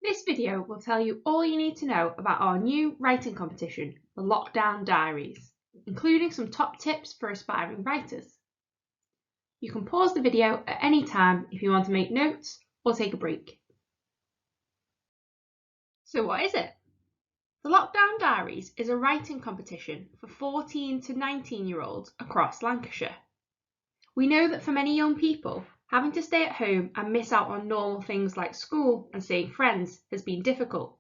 This video will tell you all you need to know about our new writing competition, the Lockdown Diaries, including some top tips for aspiring writers. You can pause the video at any time if you want to make notes or take a break. So what is it? The Lockdown Diaries is a writing competition for 14 to 19-year-olds across Lancashire. We know that for many young people, having to stay at home and miss out on normal things like school and seeing friends has been difficult,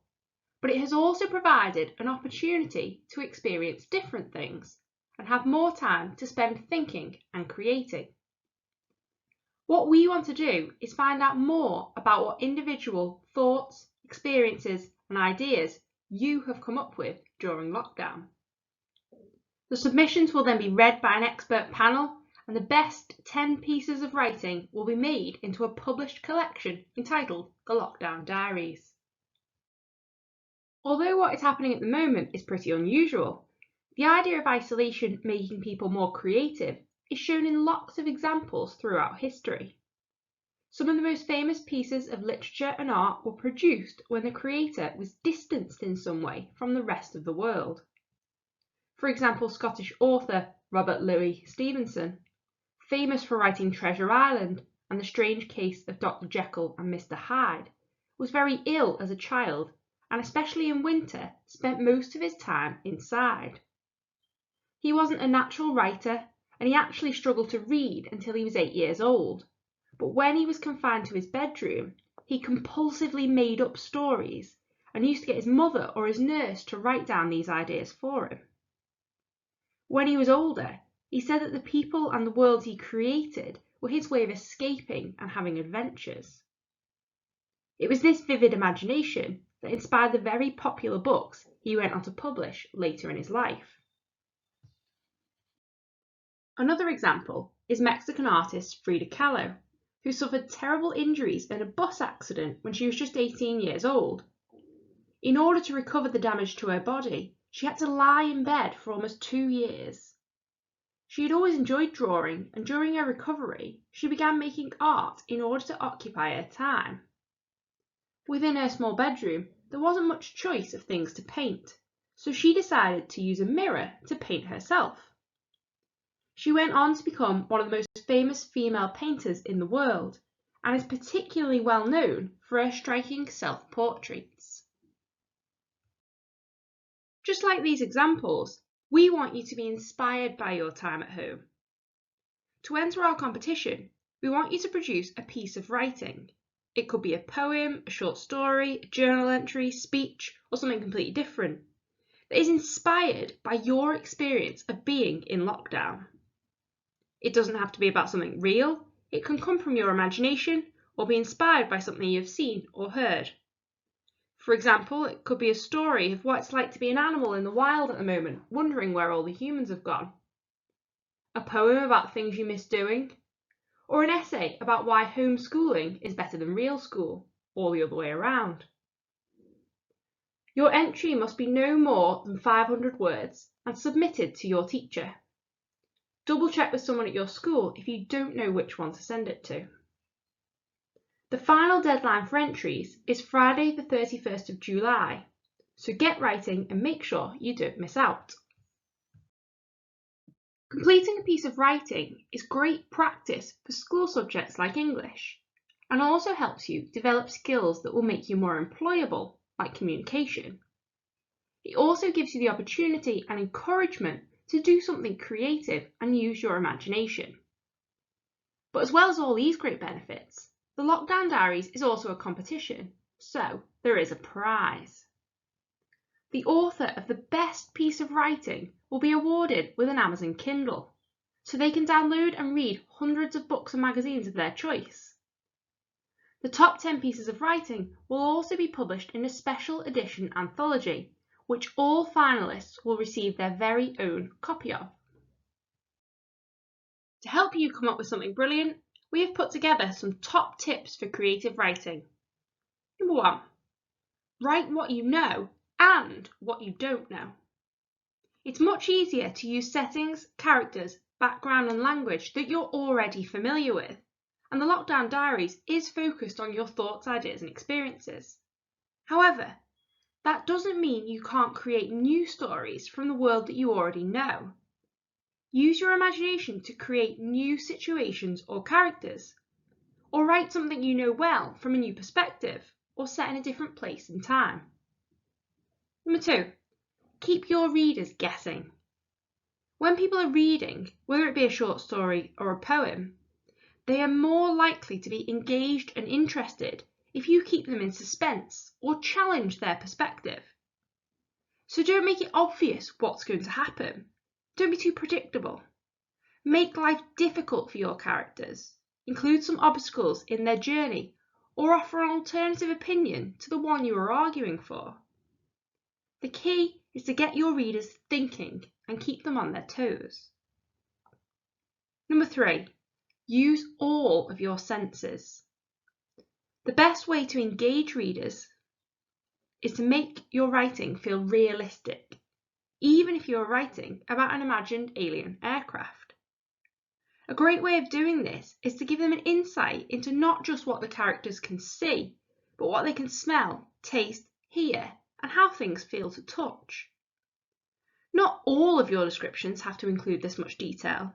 but it has also provided an opportunity to experience different things and have more time to spend thinking and creating. What we want to do is find out more about what individual thoughts, experiences and ideas you have come up with during lockdown. The submissions will then be read by an expert panel, and the best 10 pieces of writing will be made into a published collection entitled The Lockdown Diaries. Although what is happening at the moment is pretty unusual, the idea of isolation making people more creative is shown in lots of examples throughout history. Some of the most famous pieces of literature and art were produced when the creator was distanced in some way from the rest of the world. For example, Scottish author Robert Louis Stevenson, famous for writing Treasure Island and The Strange Case of Dr. Jekyll and Mr. Hyde, was very ill as a child and especially in winter spent most of his time inside. He wasn't a natural writer and he actually struggled to read until he was 8 years old, but when he was confined to his bedroom, he compulsively made up stories and used to get his mother or his nurse to write down these ideas for him. When he was older, he said that the people and the worlds he created were his way of escaping and having adventures. It was this vivid imagination that inspired the very popular books he went on to publish later in his life. Another example is Mexican artist Frida Kahlo, who suffered terrible injuries in a bus accident when she was just 18 years old. In order to recover the damage to her body, she had to lie in bed for almost 2 years. She had always enjoyed drawing, and during her recovery, she began making art in order to occupy her time. Within her small bedroom, there wasn't much choice of things to paint, so she decided to use a mirror to paint herself. She went on to become one of the most famous female painters in the world, and is particularly well known for her striking self-portraits. Just like these examples, we want you to be inspired by your time at home. To enter our competition, we want you to produce a piece of writing. It could be a poem, a short story, a journal entry, speech, or something completely different that is inspired by your experience of being in lockdown. It doesn't have to be about something real. It can come from your imagination or be inspired by something you've seen or heard. For example, it could be a story of what it's like to be an animal in the wild at the moment, wondering where all the humans have gone. A poem about things you miss doing, or an essay about why homeschooling is better than real school, or the other way around. Your entry must be no more than 500 words and submitted to your teacher. Double check with someone at your school if you don't know which one to send it to. The final deadline for entries is Friday the 31st of July, so get writing and make sure you don't miss out. Completing a piece of writing is great practice for school subjects like English, and also helps you develop skills that will make you more employable, like communication. It also gives you the opportunity and encouragement to do something creative and use your imagination. But as well as all these great benefits, the Lockdown Diaries is also a competition, so there is a prize. The author of the best piece of writing will be awarded with an Amazon Kindle, so they can download and read hundreds of books and magazines of their choice. The top 10 pieces of writing will also be published in a special edition anthology, which all finalists will receive their very own copy of. To help you come up with something brilliant, we have put together some top tips for creative writing. Number 1. Write what you know and what you don't know. It's much easier to use settings, characters, background and language that you're already familiar with, and the Lockdown Diaries is focused on your thoughts, ideas and experiences. However, that doesn't mean you can't create new stories from the world that you already know. Use your imagination to create new situations or characters, or write something you know well from a new perspective, or set in a different place and time. Number 2, keep your readers guessing. When people are reading, whether it be a short story or a poem, they are more likely to be engaged and interested if you keep them in suspense or challenge their perspective. So don't make it obvious what's going to happen. Don't be too predictable. Make life difficult for your characters. Include some obstacles in their journey, or offer an alternative opinion to the one you are arguing for. The key is to get your readers thinking and keep them on their toes. Number 3, use all of your senses. The best way to engage readers is to make your writing feel realistic, even if you are writing about an imagined alien aircraft. A great way of doing this is to give them an insight into not just what the characters can see, but what they can smell, taste, hear, and how things feel to touch. Not all of your descriptions have to include this much detail,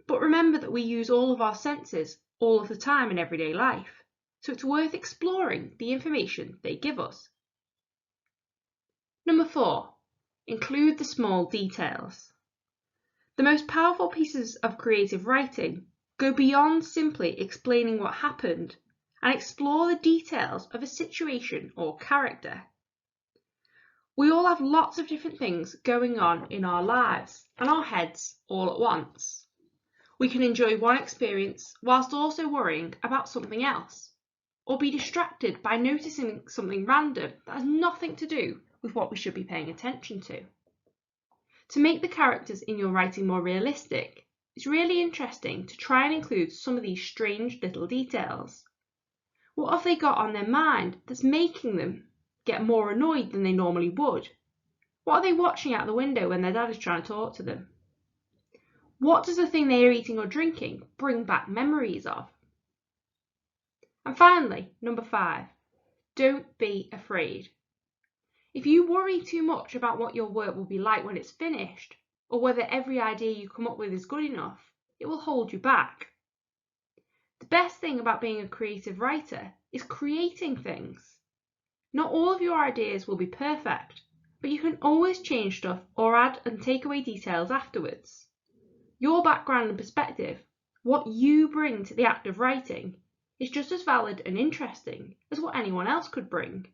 but remember that we use all of our senses all of the time in everyday life, so it's worth exploring the information they give us. Number 4, include the small details. The most powerful pieces of creative writing go beyond simply explaining what happened and explore the details of a situation or character. We all have lots of different things going on in our lives and our heads all at once. We can enjoy one experience whilst also worrying about something else, or be distracted by noticing something random that has nothing to do with what we should be paying attention to. To make the characters in your writing more realistic, it's really interesting to try and include some of these strange little details. What have they got on their mind that's making them get more annoyed than they normally would? What are they watching out the window when their dad is trying to talk to them? What does the thing they are eating or drinking bring back memories of? And finally, number 5, don't be afraid. If you worry too much about what your work will be like when it's finished, or whether every idea you come up with is good enough, it will hold you back. The best thing about being a creative writer is creating things. Not all of your ideas will be perfect, but you can always change stuff or add and take away details afterwards. Your background and perspective, what you bring to the act of writing, is just as valid and interesting as what anyone else could bring.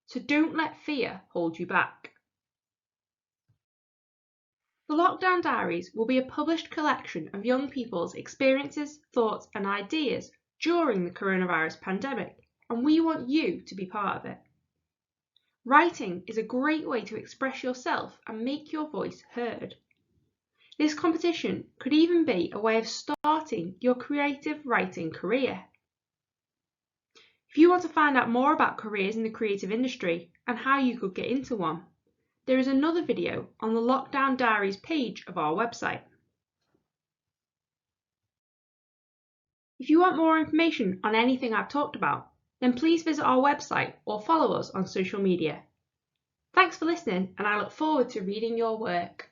So don't let fear hold you back. The Lockdown Diaries will be a published collection of young people's experiences, thoughts and ideas during the coronavirus pandemic, and we want you to be part of it. Writing is a great way to express yourself and make your voice heard. This competition could even be a way of starting your creative writing career. If you want to find out more about careers in the creative industry and how you could get into one, there is another video on the Lockdown Diaries page of our website. If you want more information on anything I've talked about, then please visit our website or follow us on social media. Thanks for listening, and I look forward to reading your work.